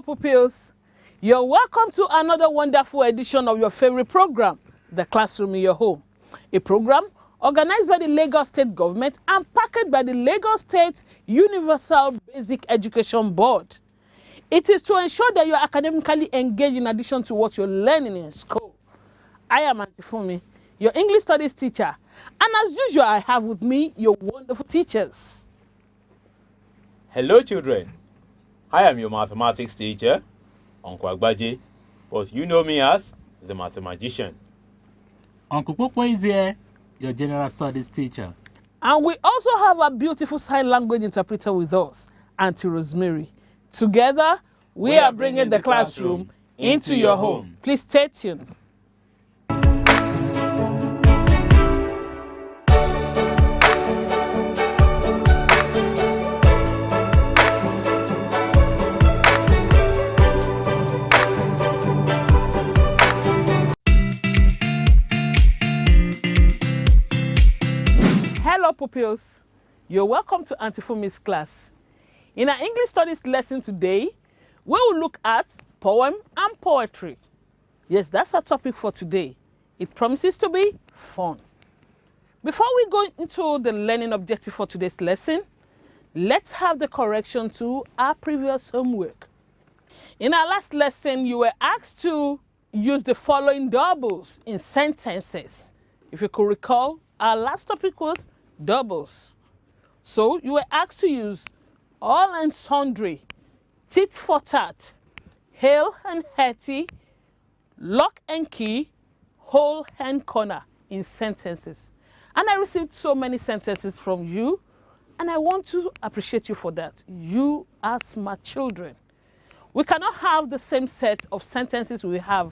pupils. You're welcome to another wonderful edition of your favorite program, The Classroom in Your Home, a program organized by the Lagos State Government and packaged by the Lagos State Universal Basic Education Board. It is to ensure that you are academically engaged in addition to what you're learning in school. I am Auntie Fumi, your English Studies teacher, and as usual, I have with me your wonderful teachers. Hello, children. I am your mathematics teacher, Uncle Agbaje, but you know me as the mathematician. Uncle Popo is here, your general studies teacher. And we also have a beautiful sign language interpreter with us, Auntie Rosemary. Together, we are bringing the classroom into your home. Please stay tuned. Hello pupils, you're welcome to Auntie Fumi's class. In our English Studies lesson today, we will look at poem and poetry. Yes, that's our topic for today. It promises to be fun. Before we go into the learning objective for today's lesson, let's have the correction to our previous homework. In our last lesson, you were asked to use the following doubles in sentences. If you could recall, our last topic was doubles. So you were asked to use all and sundry, tit for tat, hail and hearty, lock and key, hole and corner in sentences. And I received so many sentences from you, and I want to appreciate you for that. You are smart children. We cannot have the same set of sentences. We have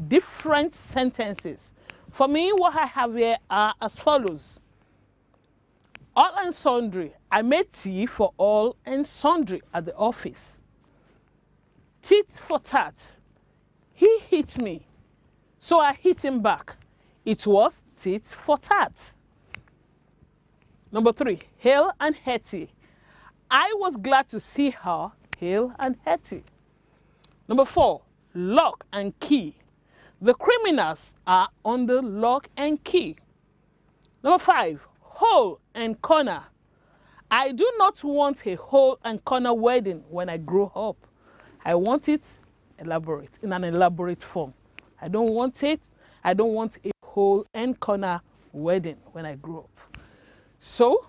different sentences. For me, what I have here are as follows. All and sundry. I made tea for all and sundry at the office. Tit for tat. He hit me, so I hit him back. It was tit for tat. Number 3, hail and hearty. I was glad to see her, hail and hearty. Number 4, lock and key. The criminals are on the lock and key. Number 5, hole and corner. I do not want a hole and corner wedding when I grow up. I want it elaborate, in an elaborate form. I don't want a hole and corner wedding when I grow up. So,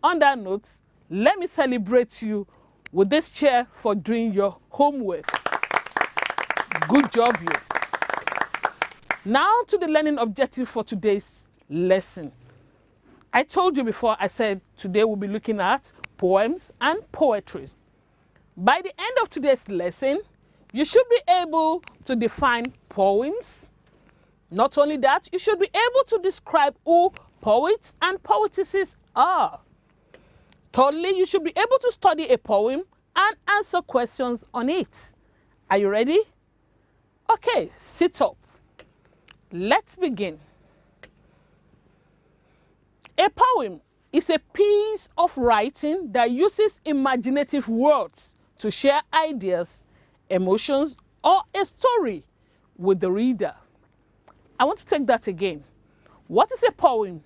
on that note, let me celebrate you with this chair for doing your homework. Good job, you. Now to the learning objective for today's lesson. I told you before, I said today we'll be looking at poems and poetry. By the end of today's lesson, you should be able to define poems. Not only that, you should be able to describe who poets and poetesses are. Thirdly, you should be able to study a poem and answer questions on it. Are you ready? Okay, sit up. Let's begin. A poem is a piece of writing that uses imaginative words to share ideas, emotions, or a story with the reader. I want to take that again. What is a poem?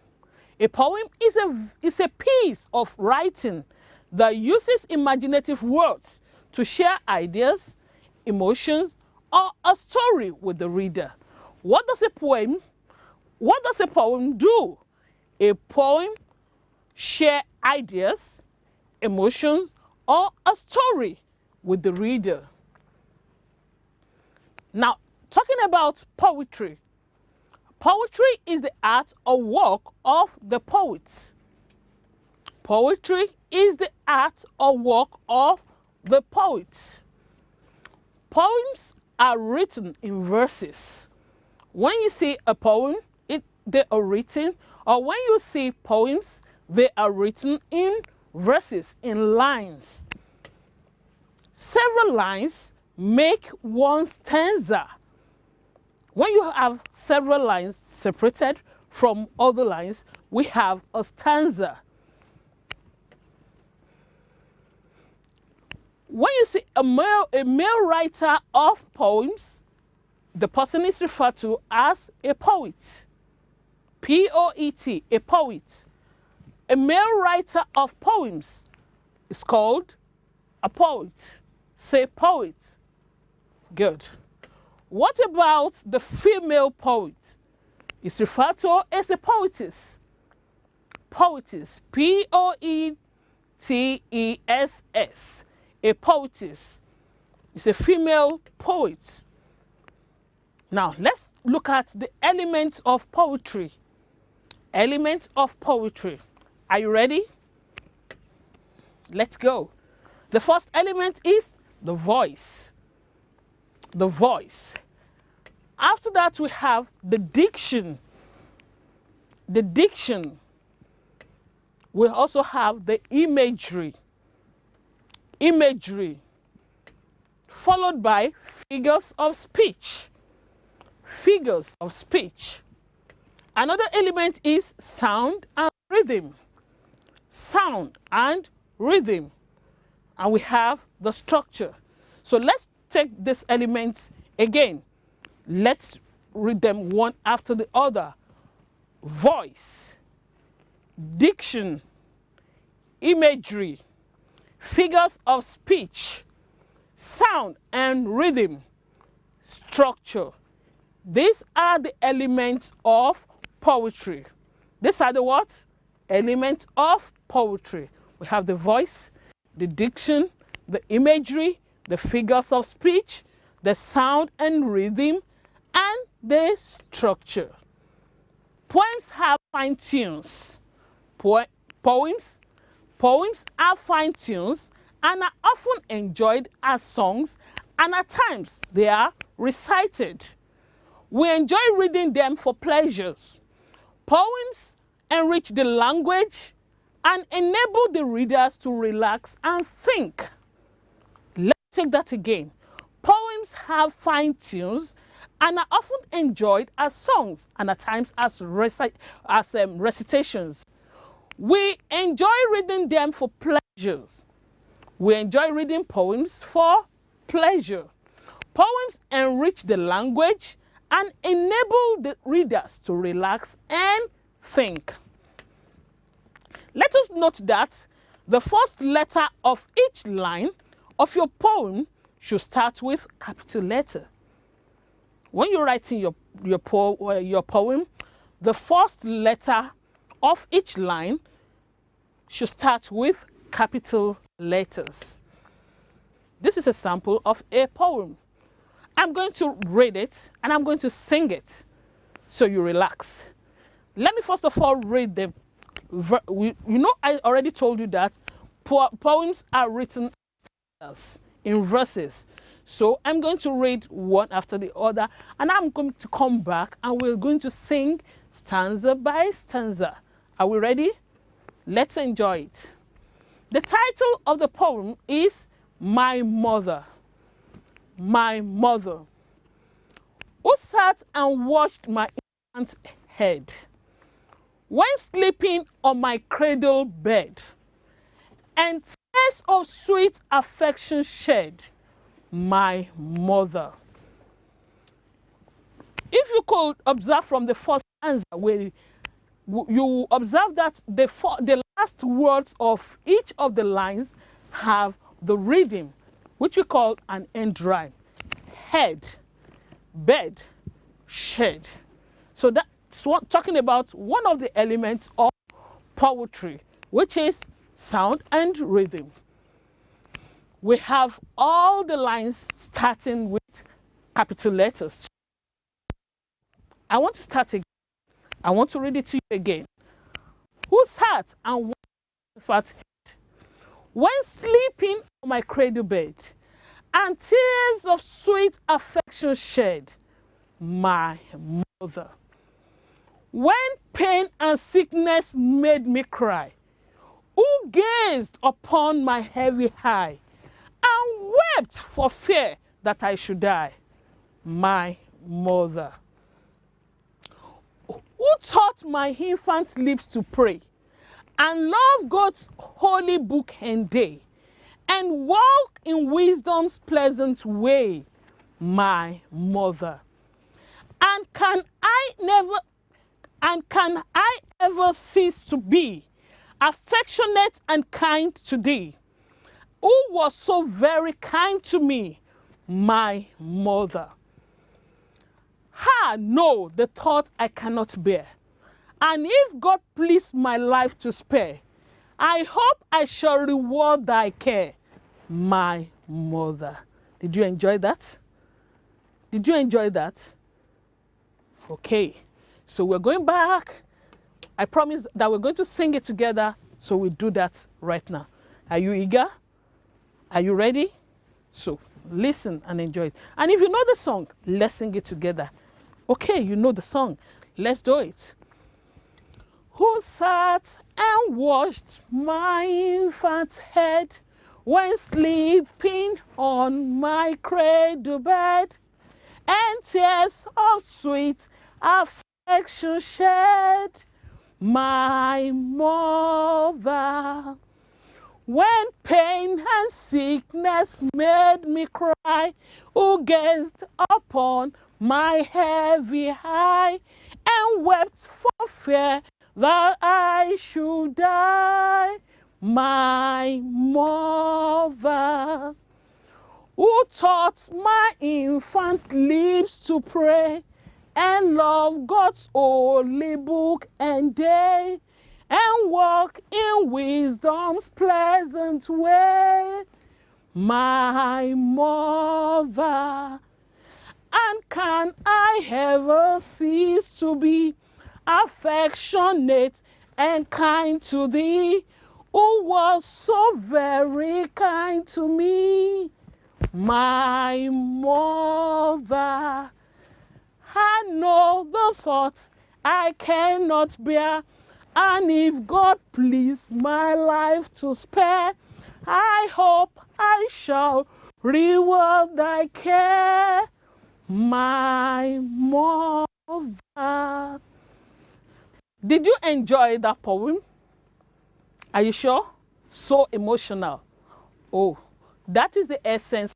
A poem is a piece of writing that uses imaginative words to share ideas, emotions, or a story with the reader. What does a poem do? A poem share ideas, emotions, or a story with the reader. Now, talking about poetry. Poetry is the art or work of the poets. Poetry is the art or work of the poets. Poems are written in verses. When you see a poem, they are written, or when you see poems, they are written in verses, in lines. Several lines make one stanza. When you have several lines separated from other lines, we have a stanza. When you see a male writer of poems, the person is referred to as a poet. P-O-E-T, a poet. A male writer of poems is called a poet. Say poet. Good. What about the female poet? It's referred to as a poetess. Poetess. P-O-E-T-E-S-S. A poetess. It's a female poet. Now, let's look at the elements of poetry. Elements of poetry. Are you ready? Let's go. The first element is the voice. The voice. After that, we have the diction. The diction. We also have the imagery. Imagery. Followed by figures of speech. Figures of speech. Another element is sound and rhythm. Sound and rhythm. And we have the structure. So let's take these elements again. Let's read them one after the other. Voice, diction, imagery, figures of speech, sound and rhythm, structure. These are the elements of poetry. These are the what? Elements of poetry. We have the voice, the diction, the imagery, the figures of speech, the sound and rhythm, and the structure. Poems have fine tunes. Poems have fine tunes and are often enjoyed as songs, and at times they are recited. We enjoy reading them for pleasures. Poems enrich the language and enable the readers to relax and think. Let's take that again. Poems have fine tunes and are often enjoyed as songs and at times as recitations. We enjoy reading them for pleasures. We enjoy reading poems for pleasure. Poems enrich the language and enable the readers to relax and think. Let us note that the first letter of each line of your poem should start with capital letter. When you're writing your poem, the first letter of each line should start with capital letters. This is a sample of a poem. I'm going to read it and I'm going to sing it so you relax. Let me first of all read the I already told you that poems are written in verses. So I'm going to read one after the other and I'm going to come back and we're going to sing stanza by stanza. Are we ready? Let's enjoy it. The title of the poem is My Mother. My mother, who sat and watched my infant head when sleeping on my cradle bed, and tears of sweet affection shed, my mother. If you could observe from the first stanza, where you observe that the last words of each of the lines have the rhythm, which we call an end rhyme. Head, bed, shed. So that's talking about one of the elements of poetry, which is sound and rhythm. We have all the lines starting with capital letters. I want to start again. I want to read it to you again. Who sat and watched my infant head when sleeping on my cradle bed, and tears of sweet affection shed, my mother. When pain and sickness made me cry, who gazed upon my heavy eye and wept for fear that I should die, my mother. Who taught my infant lips to pray and love God's holy book and day, and walk in wisdom's pleasant way, my mother. And can I ever cease to be affectionate and kind to thee, who was so very kind to me, my mother? No, the thought I cannot bear. And if God please my life to spare, I hope I shall reward thy care, my mother. Did you enjoy that? Did you enjoy that? Okay, so we're going back. I promise that we're going to sing it together, so we'll do that right now. Are you eager? Are you ready? So listen and enjoy it. And if you know the song, let's sing it together. Okay, you know the song. Let's do it. Who sat and washed my infant's head when sleeping on my cradle bed, and tears of sweet affection shed, my mother? When pain and sickness made me cry, who gazed upon my heavy eye and wept for fear that I should die, my mother? Who taught my infant lips to pray and love God's holy book and day, and walk in wisdom's pleasant way, my mother? And can I ever cease to be affectionate and kind to thee, who was so very kind to me, my mother? I know the thoughts I cannot bear, and if God please my life to spare, I hope I shall reward thy care, my mother. Did you enjoy that poem? Are you sure? So emotional. Oh, that is the essence of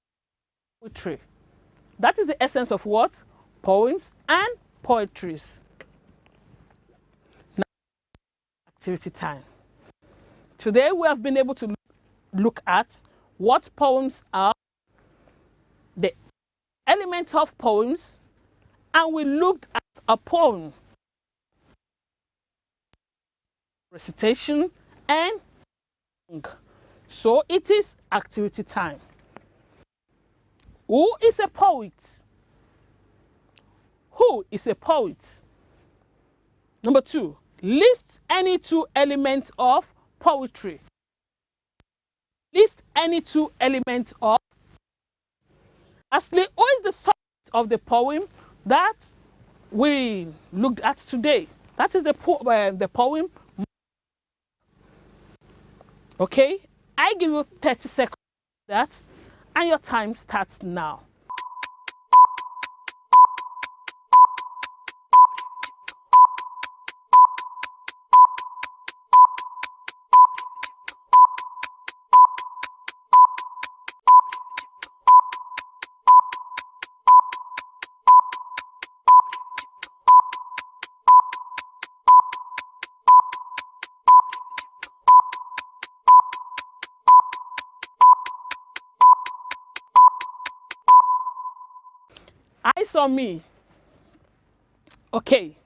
poetry. That is the essence of what? Poems and poetries. Now, activity time. Today we have been able to look at what poems are, the elements of poems, and we looked at a poem, recitation, and song. So it is activity time. Who is a poet? Who is a poet? Number 2, list any 2 elements of poetry. List any 2 elements of. Lastly, who is the subject of the poem that we looked at today? That is the poem. Okay, I give you 30 seconds for that, and your time starts now. Eyes on me. Okay,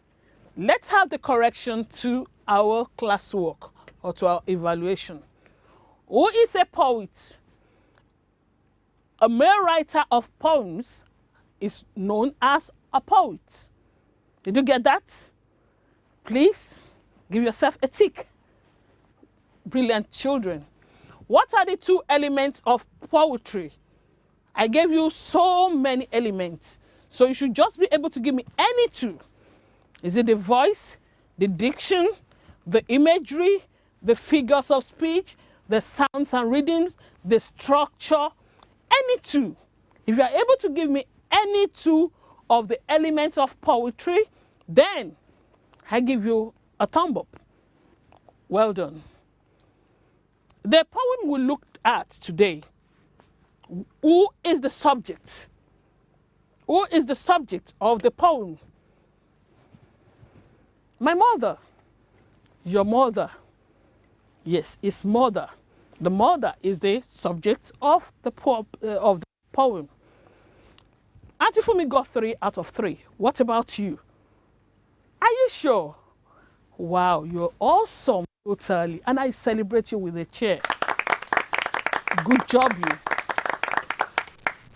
let's have the correction to our classwork or to our evaluation. Who is a poet? A male writer of poems is known as a poet. Did you get that? Please give yourself a tick. Brilliant children. What are the 2 elements of poetry? I gave you so many elements, so you should just be able to give me any 2. Is it the voice, the diction, the imagery, the figures of speech, the sounds and rhythms, the structure? Any 2. If you are able to give me any 2 of the elements of poetry, then I give you a thumb up. Well done. The poem we looked looked at today. Who is the subject? Who is the subject of the poem? My mother. Your mother. Yes, it's mother. The mother is the subject of the poem. Auntie Fumi got 3 out of 3. What about you? Are you sure? Wow, you're awesome totally. And I celebrate you with a cheer. Good job, you.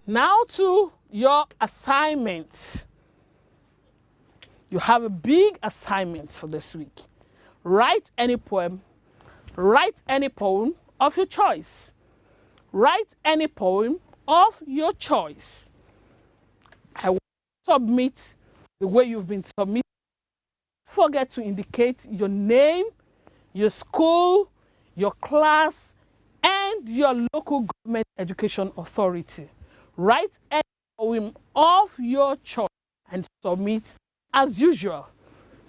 Now to your assignment. You have a big assignment for this week. Write any poem. Write any poem of your choice. Write any poem of your choice. I will submit the way you've been submitting. Don't forget to indicate your name, your school, your class, and your local government education authority. Write any poem of your choice and submit as usual.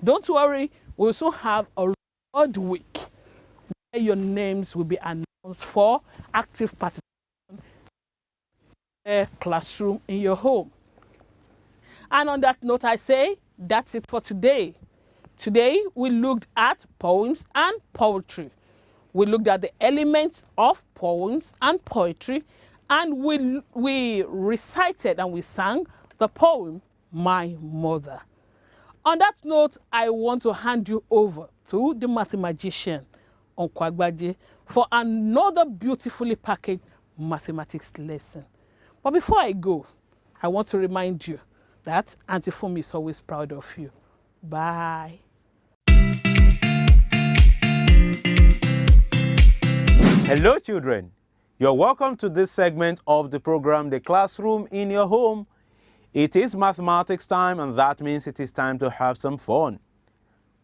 Don't worry, we'll soon have a reward week where your names will be announced for active participation in a classroom in your home. And on that note, I say that's it for today. Today, we looked at poems and poetry. We looked at the elements of poems and poetry, and we recited and we sang the poem, My Mother. On that note, I want to hand you over to the mathematician, Onkwagbaje, for another beautifully packaged mathematics lesson. But before I go, I want to remind you that Auntie Fumi is always proud of you. Bye. Hello, children. You're welcome to this segment of the program, The Classroom in Your Home. It is mathematics time, and that means it is time to have some fun.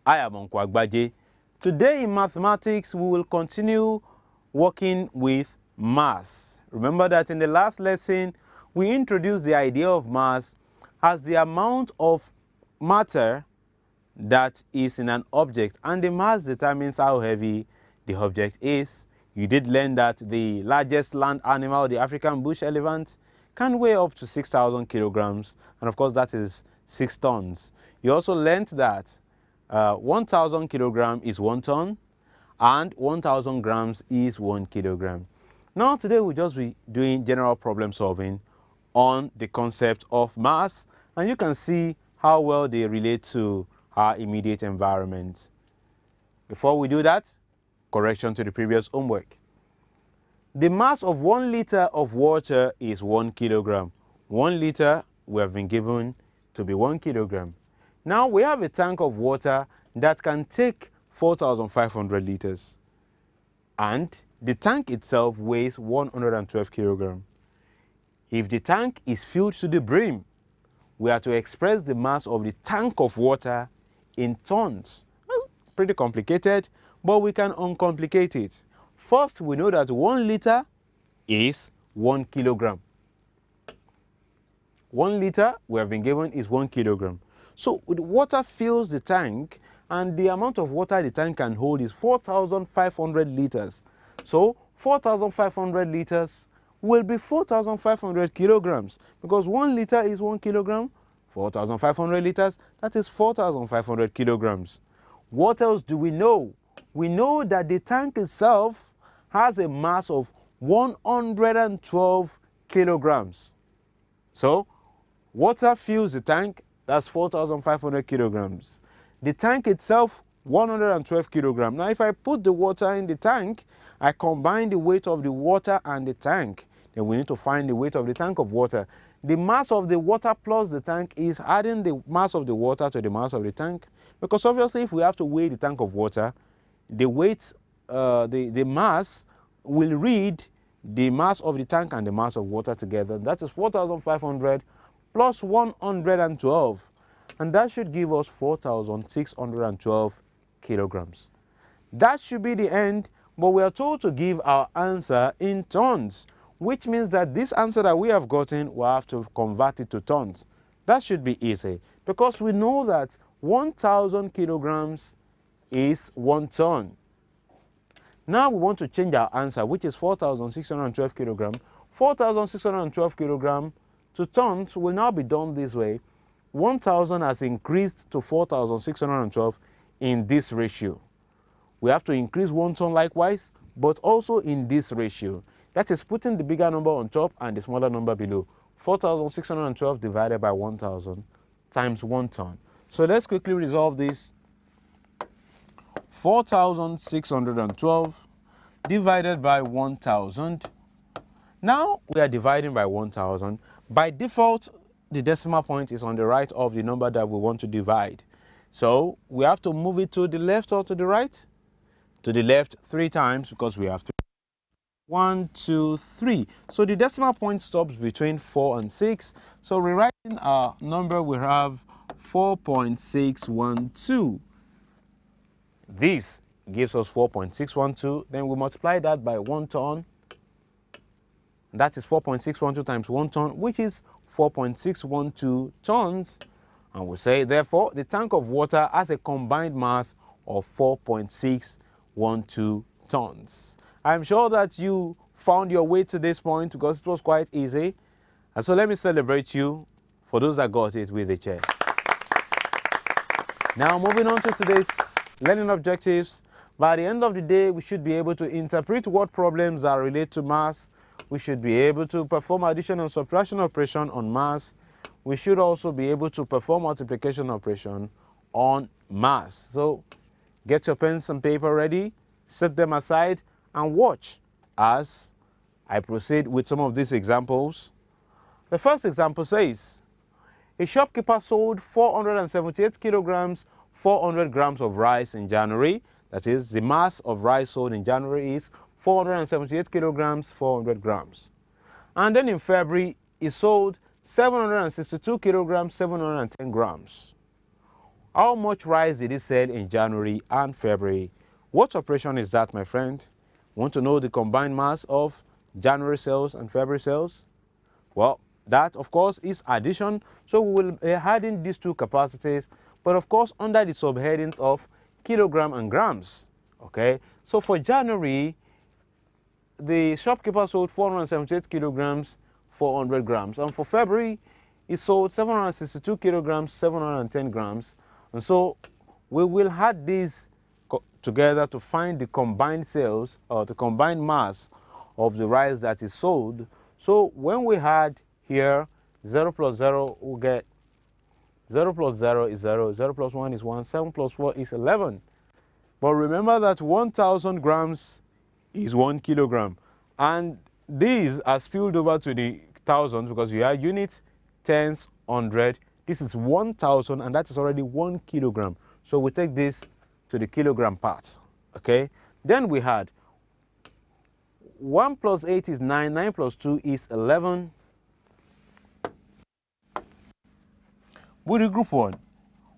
I am Onkwagbaje. Today in mathematics, we will continue working with mass. Remember that in the last lesson, we introduced the idea of mass as the amount of matter that is in an object, and the mass determines how heavy the object is. You did learn that the largest land animal, the African bush elephant, can weigh up to 6,000 kilograms, and of course that is 6 tons. You also learned that 1,000 kilograms is 1 ton, and 1,000 grams is 1 kilogram. Now today we'll just be doing general problem solving on the concept of mass, and you can see how well they relate to our immediate environment. Before we do that, correction to the previous homework. The mass of 1 liter of water is 1 kilogram. 1 liter we have been given to be 1 kilogram. Now we have a tank of water that can take 4,500 liters. And the tank itself weighs 112 kilograms. If the tank is filled to the brim, we are to express the mass of the tank of water in tons. Well, pretty complicated, but we can uncomplicate it. First, we know that 1 liter is 1 kilogram. 1 liter we have been given is 1 kilogram. So the water fills the tank, and the amount of water the tank can hold is 4,500 liters. So 4,500 liters will be 4,500 kilograms, because 1 liter is 1 kilogram. 4,500 liters, that is 4,500 kilograms. What else do we know? We know that the tank itself has a mass of 112 kilograms. So water fills the tank, that's 4,500 kilograms. The tank itself, 112 kilograms. Now if I put the water in the tank, I combine the weight of the water and the tank. Then we need to find the weight of the tank of water. The mass of the water plus the tank is adding the mass of the water to the mass of the tank. Because obviously if we have to weigh the tank of water, the weight, the mass will read the mass of the tank and the mass of water together. That is 4,500 plus 112. And that should give us 4,612 kilograms. That should be the end, but we are told to give our answer in tons, which means that this answer that we have gotten, we'll have to convert it to tons. That should be easy, because we know that 1,000 kilograms is 1 ton. Now we want to change our answer, which is 4,612 kilogram. 4,612 kilogram to tons will now be done this way. 1,000 has increased to 4,612 in this ratio. We have to increase 1 ton likewise, but also in this ratio. That is putting the bigger number on top and the smaller number below. 4,612 divided by 1,000 times 1 ton. So let's quickly resolve this. 4,612 divided by 1,000. Now we are dividing by 1,000. By default, the decimal point is on the right of the number that we want to divide. So we have to move it to the left or to the right? To the left 3 times because we have 3. 1, 2, 3. So the decimal point stops between 4 and 6. So rewriting our number, we have 4.612. This gives us 4.612. Then we multiply that by 1 ton. That is 4.612 times 1 ton, which is 4.612 tons. And we say, therefore, the tank of water has a combined mass of 4.612 tons. I'm sure that you found your way to this point because it was quite easy. And so let me celebrate you for those that got it with a chair. Now moving on to today's learning objectives. By the end of the day, we should be able to interpret what problems are related to mass. We should be able to perform addition and subtraction operation on mass. We should also be able to perform multiplication operation on mass. So get your pens and paper ready, set them aside, and watch as I proceed with some of these examples. The first example says, a shopkeeper sold 478 kilograms, 400 grams of rice in January. That is, the mass of rice sold in January is 478 kilograms, 400 grams. And then in February, he sold 762 kilograms, 710 grams. How much rice did he sell in January and February? What operation is that, my friend? Want to know the combined mass of January sales and February sales? Well, that, of course, is addition. So we will be adding these two capacities, but of course, under the subheadings of kilogram and grams. Okay, so for January, the shopkeeper sold 478 kilograms, 400 grams. And for February, he sold 762 kilograms, 710 grams. And so we will add these together to find the combined sales or the combined mass of the rice that is sold. So when we add here 0 plus 0, we'll get 0 plus 0 is 0, 0 plus 1 is 1, 7 plus 4 is 11. But remember that 1,000 grams is 1 kilogram. And these are spilled over to the thousands because we are units, tens, 100. This is 1,000 and that is already 1 kilogram. So we take this to the kilogram part. Okay. Then we had 1 plus 8 is 9, 9 plus 2 is 11. We regroup 1.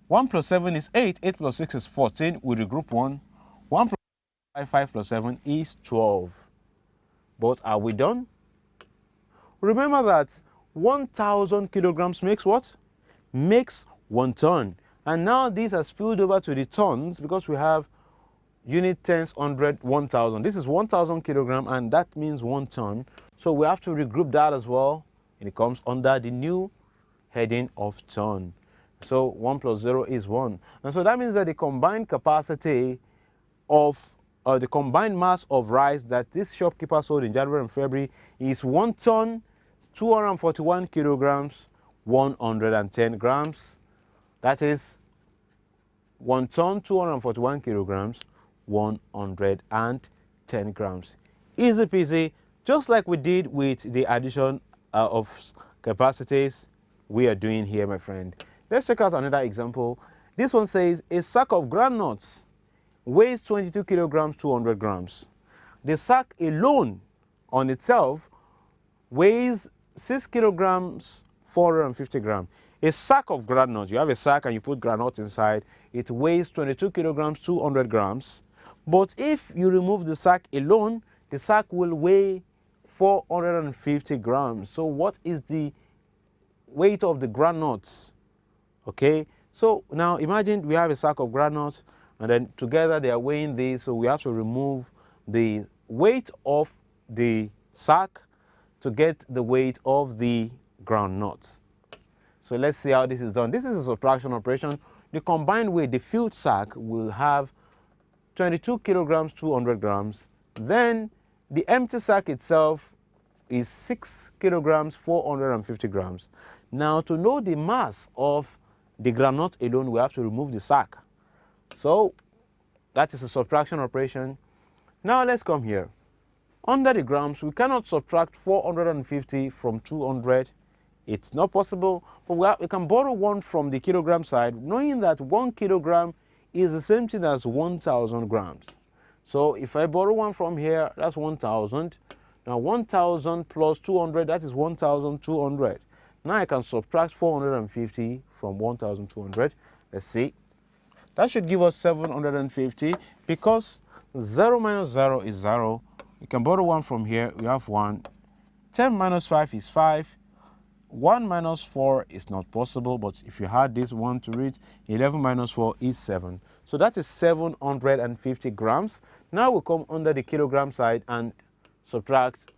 1 plus 7 is 8, 8 plus 6 is 14. We regroup 1. 1 plus 5, 5 plus 7 is 12. But are we done? Remember that 1,000 kilograms makes what? Makes 1 ton. And now these are spilled over to the tons because we have unit, tens, 100, 1,000. This is 1,000 kilogram and that means 1 ton. So we have to regroup that as well. And it comes under the new heading of ton. So 1 plus 0 is 1. And so that means that the combined capacity of the combined mass of rice that this shopkeeper sold in January and February is 1 ton, 241 kilograms, 110 grams. That is 1 ton, 241 kilograms, 110 grams. Easy peasy, just like we did with the addition of capacities we are doing here, my friend. Let's check out another example. This one says a sack of groundnuts weighs 22 kilograms, 200 grams. The sack alone on itself weighs 6 kilograms, 450 grams. A sack of groundnuts, you have a sack and you put groundnuts inside, it weighs 22 kilograms, 200 grams. But if you remove the sack alone, the sack will weigh 450 grams. So what is the weight of the groundnuts? Okay, so now imagine we have a sack of groundnuts and then together they are weighing this, so we have to remove the weight of the sack to get the weight of the groundnuts. So let's see how this is done. This is a subtraction operation. The combined weight, the filled sack, will have 22 kilograms, 200 grams. Then the empty sack itself is 6 kilograms, 450 grams. Now, to know the mass of the groundnut alone, we have to remove the sack. So that is a subtraction operation. Now let's come here. Under the grams, we cannot subtract 450 from 200. It's not possible, but we can borrow one from the kilogram side, knowing that 1 kilogram is the same thing as 1,000 grams. So if I borrow one from here, that's 1,000. Now 1,000 plus 200, that is 1,200. Now I can subtract 450 from 1,200. Let's see. That should give us 750, because 0 minus 0 is 0. You can borrow one from here, we have 1. 10 minus 5 is 5. 1 minus 4 is not possible, but if you had this one to read, 11 minus 4 is 7. So that is 750 grams. Now we come under the kilogram side and subtract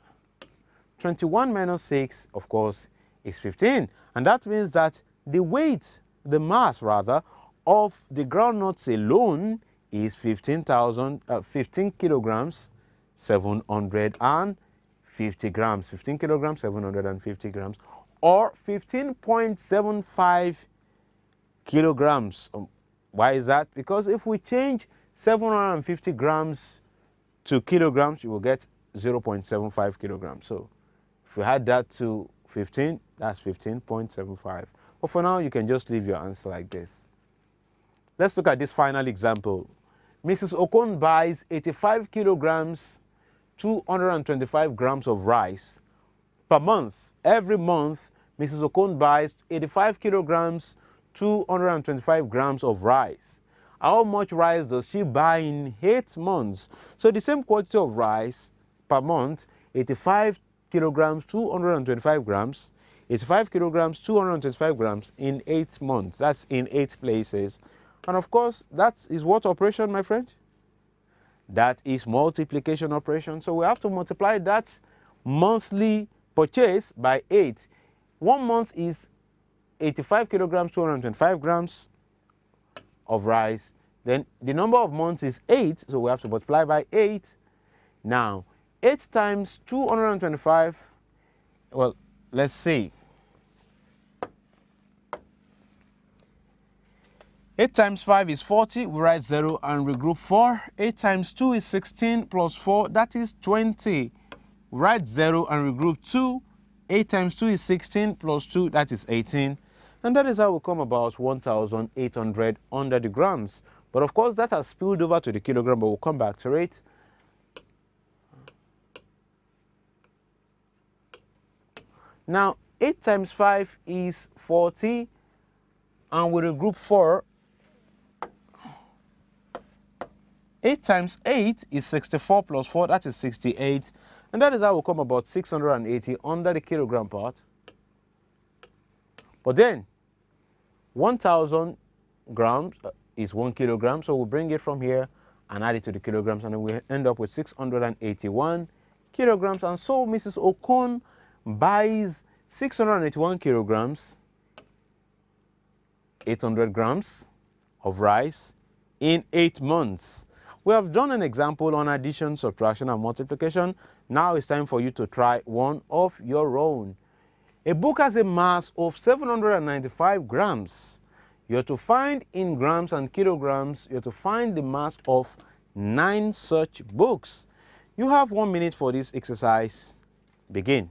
21 minus 6, of course, is 15. And that means that the weight, the mass rather, of the groundnuts alone is 15 kilograms, 750 grams. 15 kilograms, 750 grams. Or 15.75 kilograms. Why is that? Because if we change 750 grams to kilograms, you will get 0.75 kilograms. So if we add that to 15, that's 15.75. But for now, you can just leave your answer like this. Let's look at this final example. Mrs. Okon buys 85 kilograms, 225 grams of rice per month. Every month, Mrs. Okon buys 85 kilograms, 225 grams of rice. How much rice does she buy in 8 months? So the same quantity of rice per month, 85 kilograms, 225 grams, 85 kilograms, 225 grams in 8 months. That's in 8 places. And of course, that is what operation, my friend? That is multiplication operation. So we have to multiply that monthly purchase by 8. 1 month is 85 kilograms, 225 grams of rice. Then the number of months is 8, so we have to multiply by 8. Now, 8 times 225, well, let's see. 8 times 5 is 40, we write 0 and regroup 4. 8 times 2 is 16 plus 4, that is 20. We write 0 and regroup 2. 8 times 2 is 16 plus 2, that is 18. And that is how we come about 1,800 under the grams. But of course, that has spilled over to the kilogram, but we'll come back to it. Now, 8 times 5 is 40, and we regroup 4. 8 times 8 is 64 plus 4, that is 68. And that is how we come about 680 under the kilogram part. But then, 1,000 grams is 1 kilogram, so we'll bring it from here and add it to the kilograms, and then we end up with 681 kilograms. And so Mrs. Okon buys 681 kilograms, 800 grams of rice in 8 months. We have done an example on addition, subtraction, and multiplication. Now it's time for you to try one of your own. A book has a mass of 795 grams. You have to find in grams and kilograms, you have to find the mass of 9 such books. You have 1 minute for this exercise. Begin.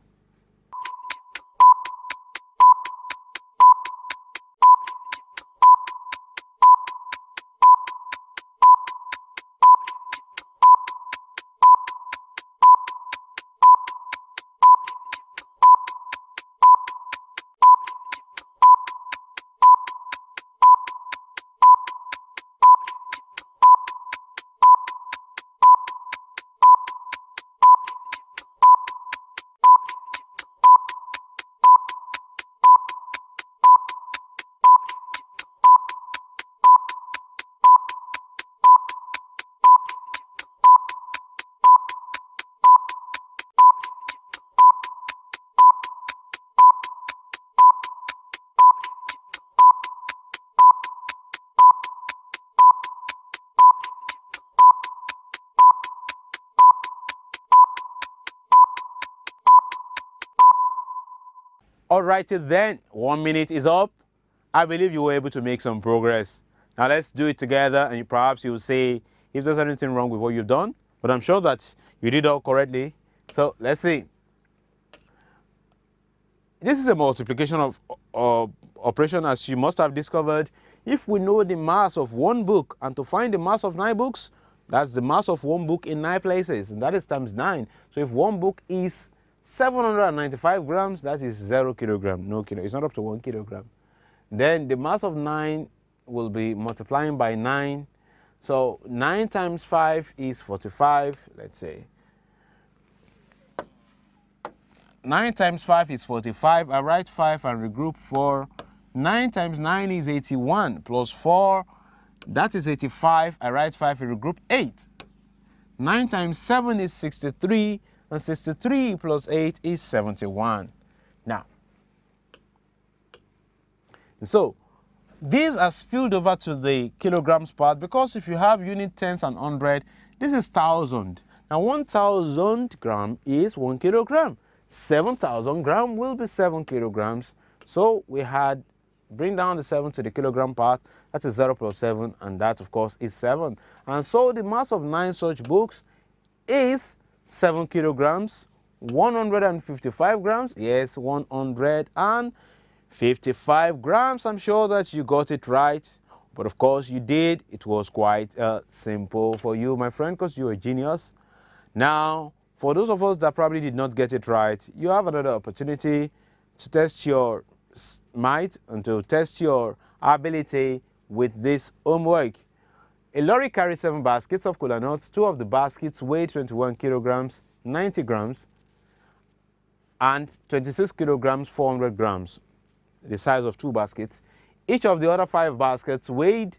Alrighty then, 1 minute is up. I believe you were able to make some progress. Now let's do it together, and perhaps you'll say if there's anything wrong with what you've done, but I'm sure that you did all correctly. So let's see. This is a multiplication of operation, as you must have discovered. If we know the mass of one book, and to find the mass of 9 books, that's the mass of one book in 9 places, and that is times 9. So if one book is 795 grams, that is 0 kilogram, no kilo. It's not up to 1 kilogram. Then the mass of 9 will be multiplying by 9. So 9 times 5 is 45, let's say. 9 times 5 is 45. I write 5 and regroup 4. 9 times 9 is 81 plus 4. That is 85. I write 5 and regroup 8. 9 times 7 is 63. And 63 plus 8 is 71. Now, so these are spilled over to the kilograms part, because if you have unit tens and 100, this is 1,000. Now 1,000 gram is 1 kilogram. 7,000 gram will be 7 kilograms. So we had, bring down the 7 to the kilogram part, that is 0 plus 7, and that of course is 7. And so the mass of 9 such books is 7 kilograms, 155 grams, yes, 155 grams. I'm sure that you got it right, but of course you did. It was quite simple for you, my friend, because you're a genius. Now, for those of us that probably did not get it right, you have another opportunity to test your might and to test your ability with this homework. A lorry carries 7 baskets of kola nuts. 2 of the baskets weigh 21 kilograms, 90 grams, and 26 kilograms, 400 grams, the size of 2 baskets. Each of the other 5 baskets weighed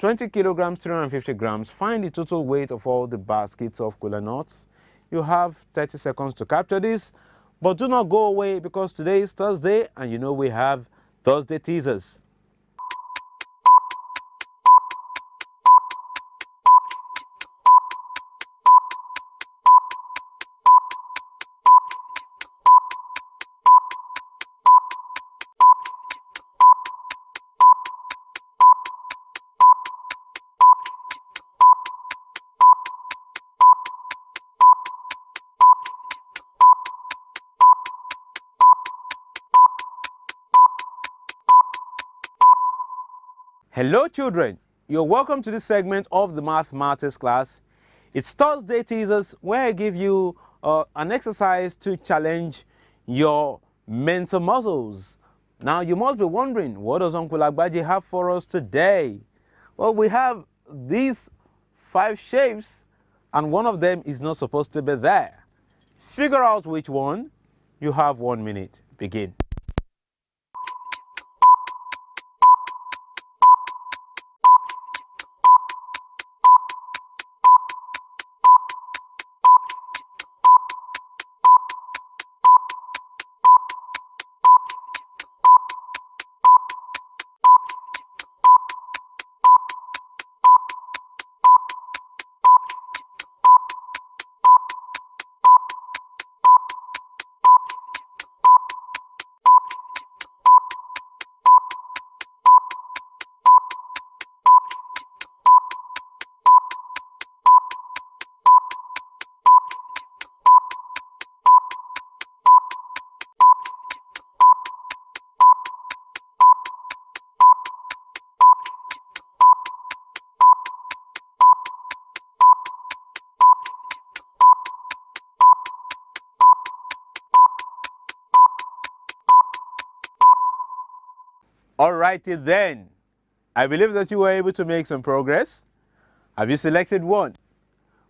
20 kilograms, 350 grams. Find the total weight of all the baskets of kola nuts. You have 30 seconds to capture this, but do not go away, because today is Thursday, and you know we have Thursday teasers. Hello children, you're welcome to this segment of the mathematics class. It's Thursday teasers, where I give you an exercise to challenge your mental muscles. Now you must be wondering, what does Uncle Agbaji have for us today? Well, we have these 5 shapes, and one of them is not supposed to be there. Figure out which one. You have 1 minute. Begin. Alrighty then, I believe that you were able to make some progress. Have you selected one?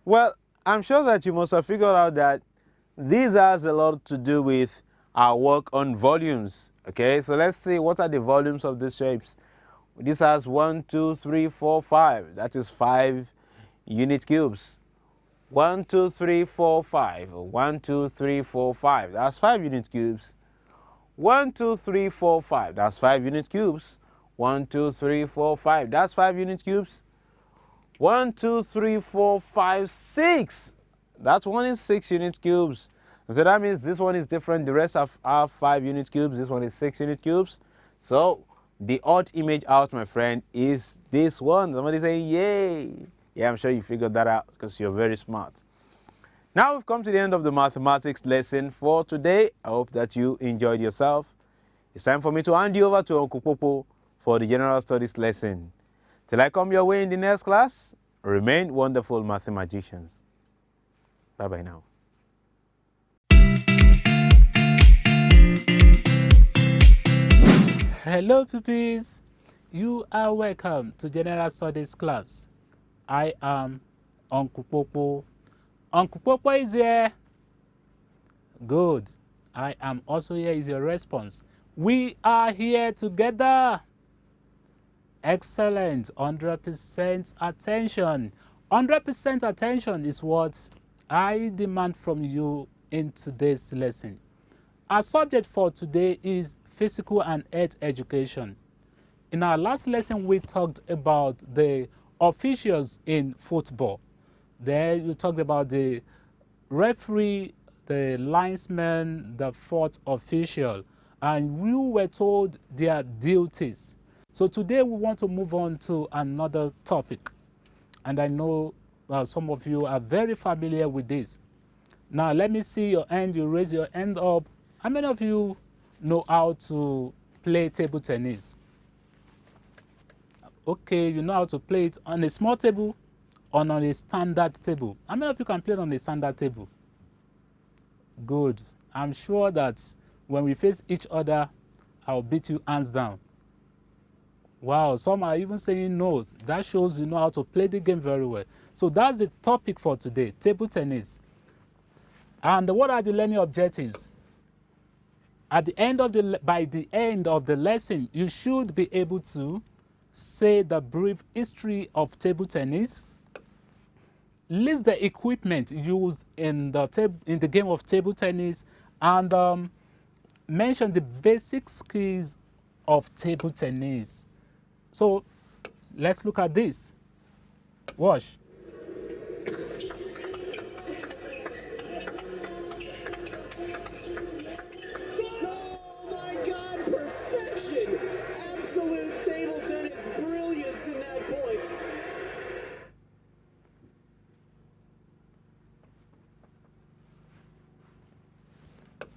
Well, I'm sure that you must have figured out that this has a lot to do with our work on volumes. Okay, so let's see, what are the volumes of these shapes? This has 1, 2, 3, 4, 5. That is 5 unit cubes. 1, 2, 3, 4, 5. 1, 2, 3, 4, 5. That's 5 unit cubes. 1, 2, 3, 4, 5. That's 5 unit cubes. 1, 2, 3, 4, 5. That's 5 unit cubes. 1, 2, 3, 4, 5, 6. That one is 6 unit cubes. And so that means this one is different. The rest have 5 unit cubes. This one is 6 unit cubes. So the odd image out, my friend, is this one. Somebody saying, yay. Yeah, I'm sure you figured that out because you're very smart. Now we've come to the end of the mathematics lesson for today. I hope that you enjoyed yourself. It's time for me to hand you over to Uncle Popo for the general studies lesson. Till I come your way in the next class, remain wonderful mathematicians. Bye-bye now. Hello, pupils. You are welcome to General Studies class. I am Uncle Popo. Uncle Popo is here. Good. I am also here is your response. We are here together. Excellent. 100% attention. 100% attention is what I demand from you in today's lesson. Our subject for today is physical and health education. In our last lesson, we talked about the officials in football. There you talked about the referee, the linesman, the fourth official, and we were told their duties. So today we want to move on to another topic. And I know some of you are very familiar with this. Now let me see your hand. You raise your hand up. How many of you know how to play table tennis? Okay, you know how to play it on a small table or on a standard table. How many of you can play it on a standard table? Good. I'm sure that when we face each other, I'll beat you hands down. Wow, some are even saying no. That shows you know how to play the game very well. So that's the topic for today, table tennis. And what are the learning objectives? By the end of the lesson, you should be able to say the brief history of table tennis, list the equipment used in the game of table tennis, and mention the basic skills of table tennis. So let's look at this. Watch.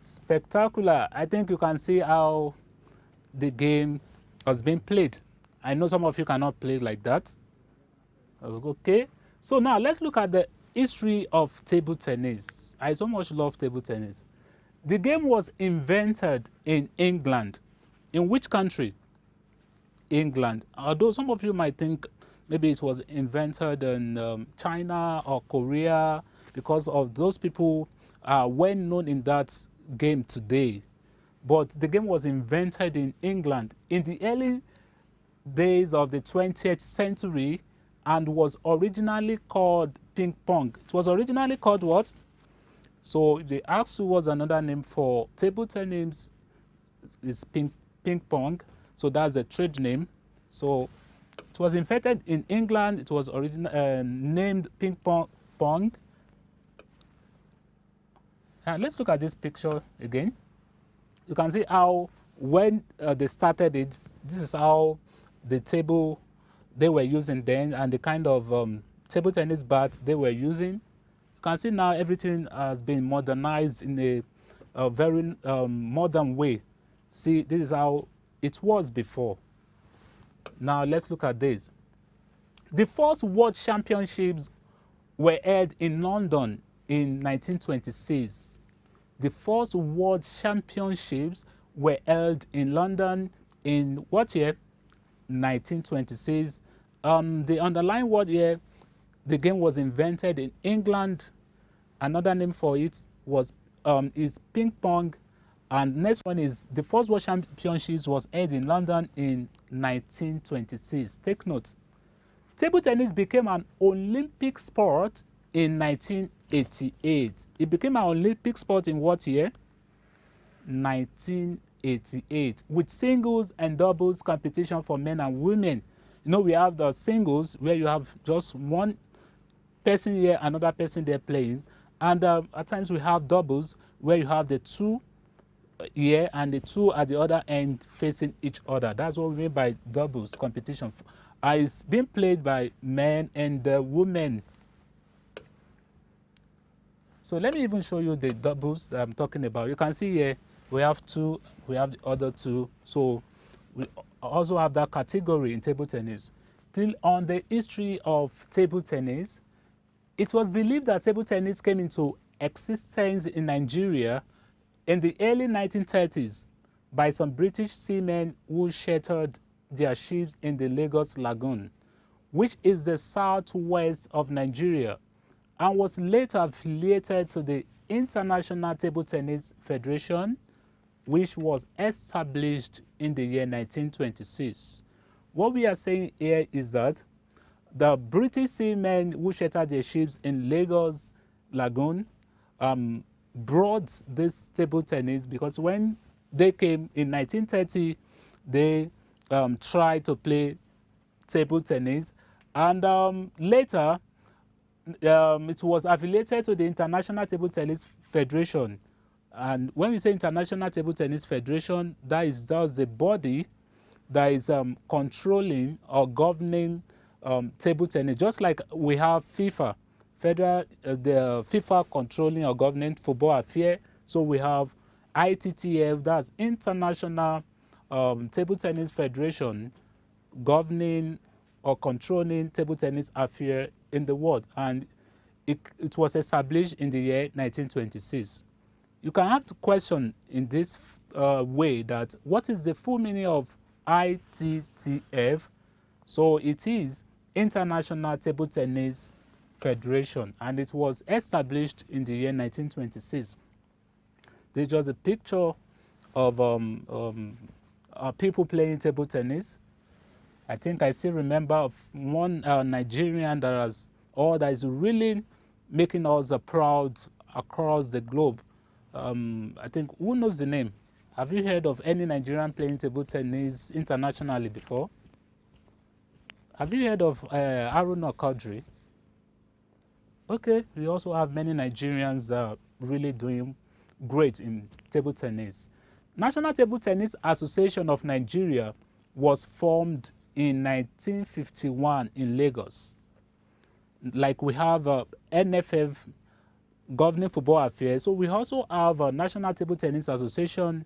Spectacular. I think you can see how the game has been played. I know some of you cannot play like that. Okay. So now let's look at the history of table tennis. I so much love table tennis. The game was invented in England. In which country? England. Although some of you might think maybe it was invented in China or Korea, because of those people are well known in that game today. But the game was invented in England in the early days of the 20th century and was originally called ping pong. It was originally called what? So they asked you what's another name for table tennis is ping pong. So that's a trade name. So it was invented in England. It was named ping pong. And let's look at this picture again. You can see how when they started it, this is how the table they were using then and the kind of table tennis bats they were using. You can see now everything has been modernized in a very modern way. See, this is how it was before. Now let's look at this. The first World Championships were held in London in 1926. The first World Championships were held in London in what year? 1926. The underlying word here, the game was invented in England. Another name for it was is ping pong. And next one is the first World Championships was held in London in 1926. Take note. Table tennis became an Olympic sport in 1988. It became an Olympic sport in what year? 1988, with singles and doubles competition for men and women. You know, we have the singles where you have just one person here, another person there playing. And at times we have doubles where you have the two here and the two at the other end facing each other. That's what we mean by doubles competition. It's being played by men and women. So let me even show you the doubles that I'm talking about. You can see here we have two, we have the other two. So we also have that category in table tennis. Still on the history of table tennis, it was believed that table tennis came into existence in Nigeria in the early 1930s by some British seamen who chartered their ships in the Lagos Lagoon, which is the southwest of Nigeria, and was later affiliated to the International Table Tennis Federation, which was established in the year 1926. What we are saying here is that the British seamen who chartered their ships in Lagos Lagoon brought this table tennis because when they came in 1930, they tried to play table tennis, and later it was affiliated to the International Table Tennis Federation. And when we say International Table Tennis Federation, that is just the body that is controlling or governing table tennis, just like we have FIFA, the FIFA controlling or governing football affairs. So we have ITTF, that's International Table Tennis Federation, governing or controlling table tennis affairs in the world, and it was established in the year 1926. You can have to question in this way that what is the full meaning of ITTF? So it is International Table Tennis Federation, and it was established in the year 1926. This is just a picture of people playing table tennis. I think I still remember of one Nigerian that is really making us proud across the globe. I think, who knows the name? Have you heard of any Nigerian playing table tennis internationally before? Have you heard of Haruna Kadri? Okay, we also have many Nigerians that are really doing great in table tennis. National Table Tennis Association of Nigeria was formed in 1951 in Lagos. Like we have NFF, governing football affairs. So we also have a National Table Tennis Association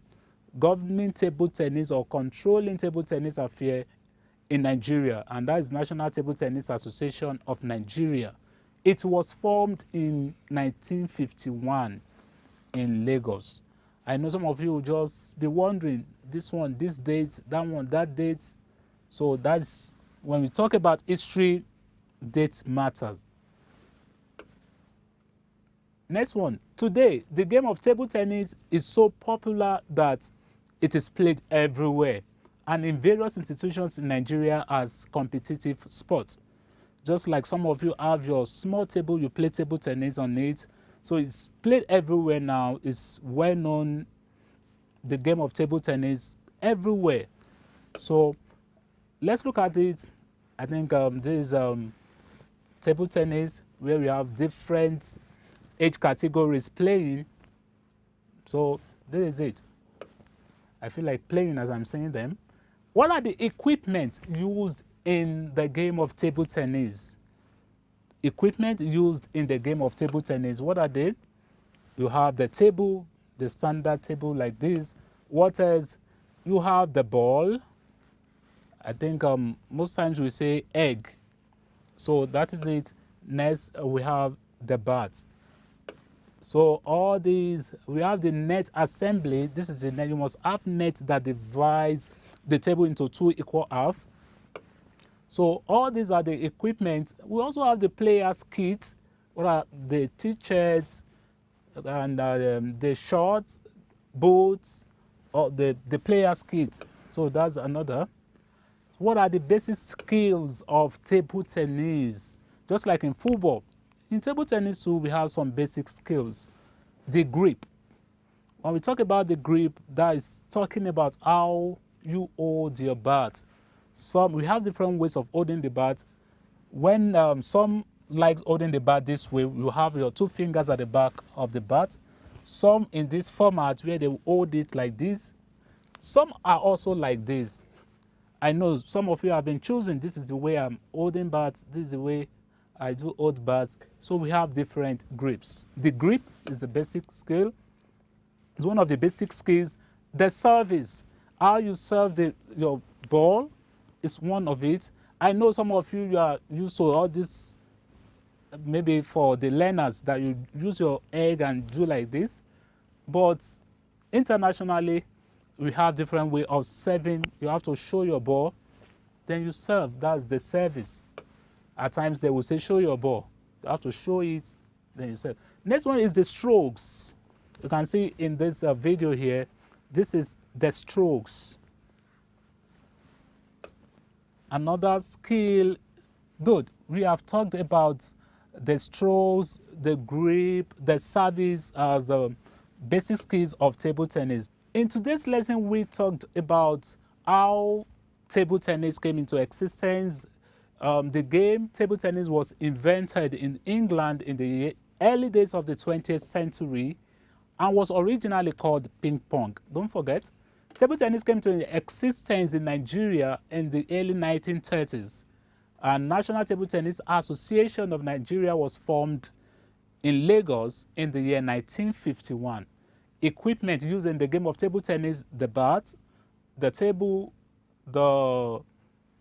governing table tennis or controlling table tennis affairs in Nigeria, and that is National Table Tennis Association of Nigeria. It was formed in 1951 in Lagos. I know some of you will just be wondering, this one, this date, that one, that date. So that's when we talk about history, date matters. Next one. Today, the game of table tennis is so popular that it is played everywhere and in various institutions in Nigeria as competitive sports. Just like some of you have your small table, you play table tennis on it. So it's played everywhere now. It's well known, the game of table tennis, everywhere. So let's look at it. I think this is table tennis where we have different age categories playing. So this is it. I feel like playing as I'm saying them. What are the equipment used in the game of table tennis? Equipment used in the game of table tennis, what are they? You have the table, the standard table like this. What else? You have the ball. I think most times we say egg. So that is it. Next, we have the bat. So all these, we have the net assembly. This is the net. You must have net that divides the table into two equal halves. So all these are the equipment. We also have the players' kit, what are the t-shirts and the shorts, boots, or the players' kit. So that's another. What are the basic skills of table tennis? Just like in football. In table tennis too, we have some basic skills. The grip. When we talk about the grip, that is talking about how you hold your bat. We have different ways of holding the bat. When some like holding the bat this way, you have your two fingers at the back of the bat. Some in this format where they hold it like this. Some are also like this. I know some of you have been choosing, this is the way I'm holding bats, this is the way I do hold bats. So we have different grips. The grip is the basic skill. It's one of the basic skills. The service, how you serve your ball is one of it. I know some of you are used to all this, maybe for the learners that you use your egg and do like this. But internationally, we have different way of serving. You have to show your ball, then you serve. That's the service. At times they will say, show your ball. You have to show it, then you serve. Next one is the strokes. You can see in this video here, this is the strokes. Another skill, good. We have talked about the strokes, the grip, the service as the basic skills of table tennis. In today's lesson, we talked about how table tennis came into existence. The game table tennis was invented in England in the early days of the 20th century and was originally called ping pong. Don't forget, table tennis came to existence in Nigeria in the early 1930s. And National Table Tennis Association of Nigeria was formed in Lagos in the year 1951. Equipment used in the game of table tennis: the bat, the table, the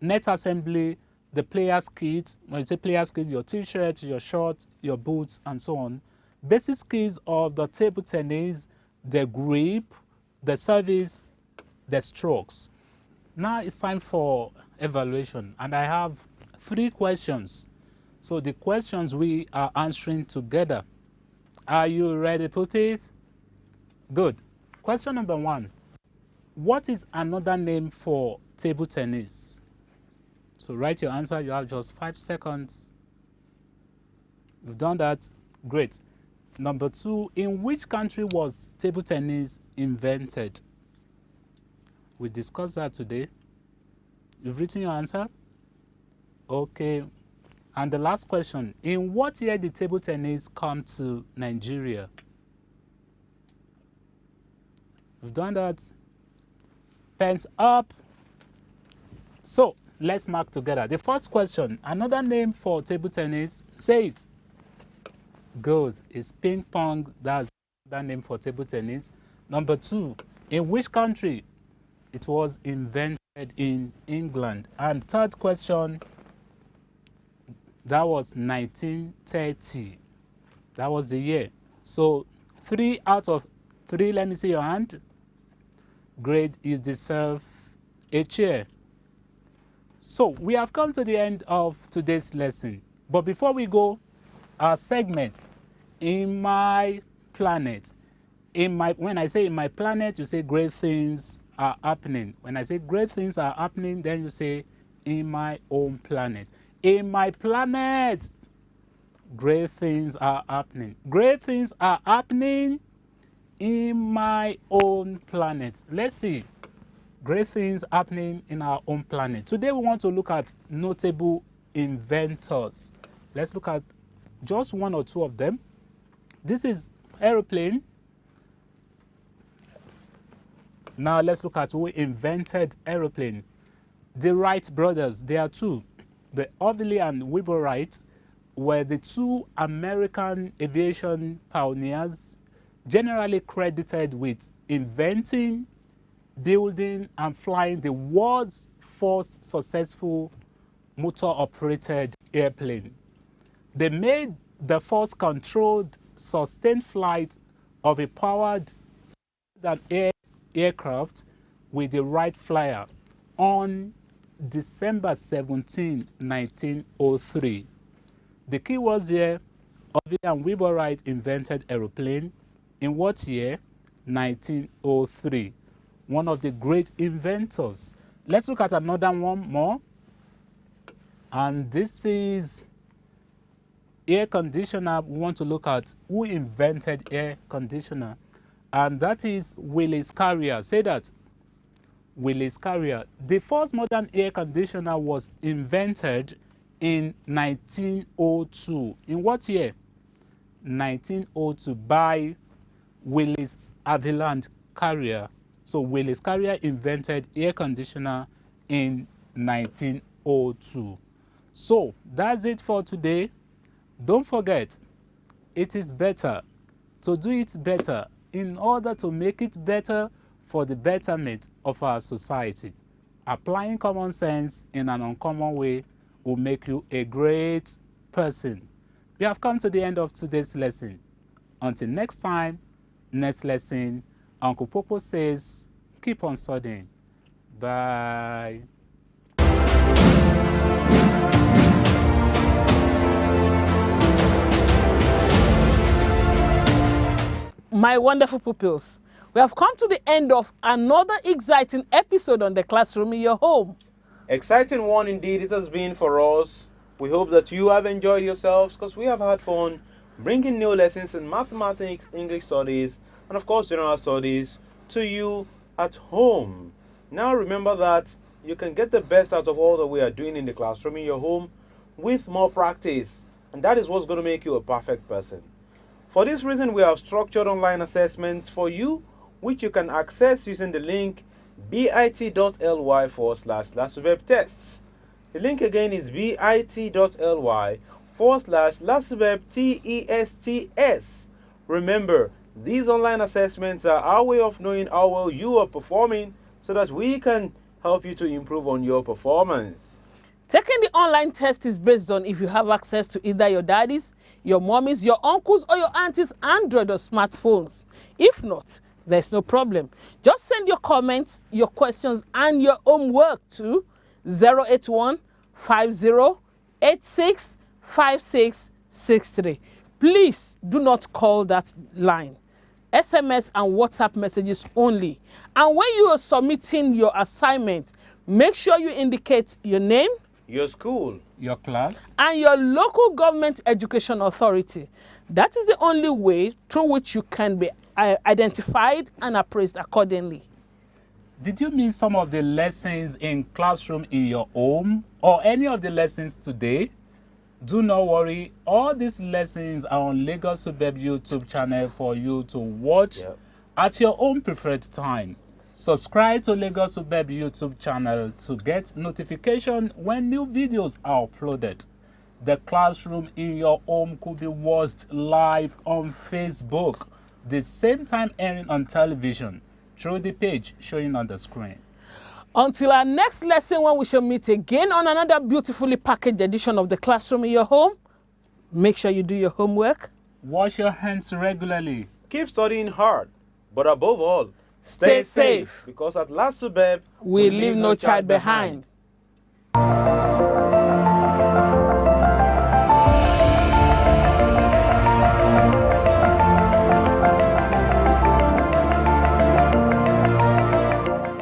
net assembly, the player's kit. When you say player's kit, your t-shirt, your shorts, your boots, and so on. Basic skills of the table tennis: the grip, the service, the strokes. Now it's time for evaluation, and I have 3 questions. So the questions we are answering together. Are you ready, puppies? Good. Question number 1. What is another name for table tennis? So write your answer. You have just 5 seconds. You've done that. Great. Number 2. In which country was table tennis invented? We discussed that today. You've written your answer? Okay. And the last question. In what year did table tennis come to Nigeria? We've done that. Pens up. So let's mark together. The first question, another name for table tennis, say it. Good. It's ping pong. That's the name for table tennis. Number 2, in which country? It was invented in England. And third question, that was 1930. That was the year. So 3 out of 3, let me see your hand. Great, you deserve a chair. So we have come to the end of today's lesson. But before we go, our segment, In My Planet. When I say in my planet, you say great things are happening. When I say great things are happening, then you say in my own planet. In my planet, great things are happening. Great things are happening in my own planet. Let's see. Great things happening in our own planet. Today we want to look at notable inventors. Let's look at just 1 or 2 of them. This is aeroplane. Now let's look at who invented aeroplane. The Wright brothers, there are 2. The Orville and Wilbur Wright were the 2 American aviation pioneers, generally credited with inventing, building, and flying the world's first successful motor-operated airplane. They made the first controlled, sustained flight of a powered aircraft with the Wright Flyer on December 17, 1903. The key was here, Orville and Wilbur Wright invented aeroplane. In what year? 1903. One of the great inventors. Let's look at another one more. And this is air conditioner. We want to look at who invented air conditioner. And that is Willis Carrier. Say that. Willis Carrier. The first modern air conditioner was invented in 1902. In what year? 1902 by Willis Haviland Carrier. So Willis Carrier invented air conditioner in 1902. So that's it for today. Don't forget, it is better to do it better in order to make it better for the betterment of our society. Applying common sense in an uncommon way will make you a great person. We have come to the end of today's lesson. Until next time, next lesson, Uncle Popo says, keep on studying. Bye. My wonderful pupils, we have come to the end of another exciting episode on the classroom in your home. Exciting one indeed it has been for us. We hope that you have enjoyed yourselves because we have had fun bringing new lessons in mathematics, English studies, and of course general studies to you at home. Now remember that you can get the best out of all that we are doing in the classroom in your home with more practice, and that is what's going to make you a perfect person. For this reason, we have structured online assessments for you, which you can access using the link bit.ly/LASUVERB-tests. The link again is bit.ly/LASUVERB-TESTS. Remember, these online assessments are our way of knowing how well you are performing so that we can help you to improve on your performance. Taking the online test is based on if you have access to either your daddy's, your mommy's, your uncle's, or your auntie's Android or smartphones. If not, there's no problem. Just send your comments, your questions, and your homework to 081-5086-5663. Please do not call that line. SMS and WhatsApp messages only. And when you are submitting your assignment, make sure you indicate your name, Your school, Your class, and your local government education authority. That is the only way through which you can be identified and appraised accordingly. did you miss some of the lessons in classroom in your home or any of the lessons today? Do not worry, all these lessons are on Lagos Suburb YouTube channel for you to watch at your own preferred time. Subscribe to Lagos Suburb YouTube channel to get notification when new videos are uploaded. The classroom in your home could be watched live on Facebook, the same time airing on television through the page showing on the screen. Until our next lesson, when we shall meet again on another beautifully packaged edition of the classroom in your home, make sure you do your homework. Wash your hands regularly. keep studying hard, but above all, Stay safe. because at LASUVERB, We leave no child behind.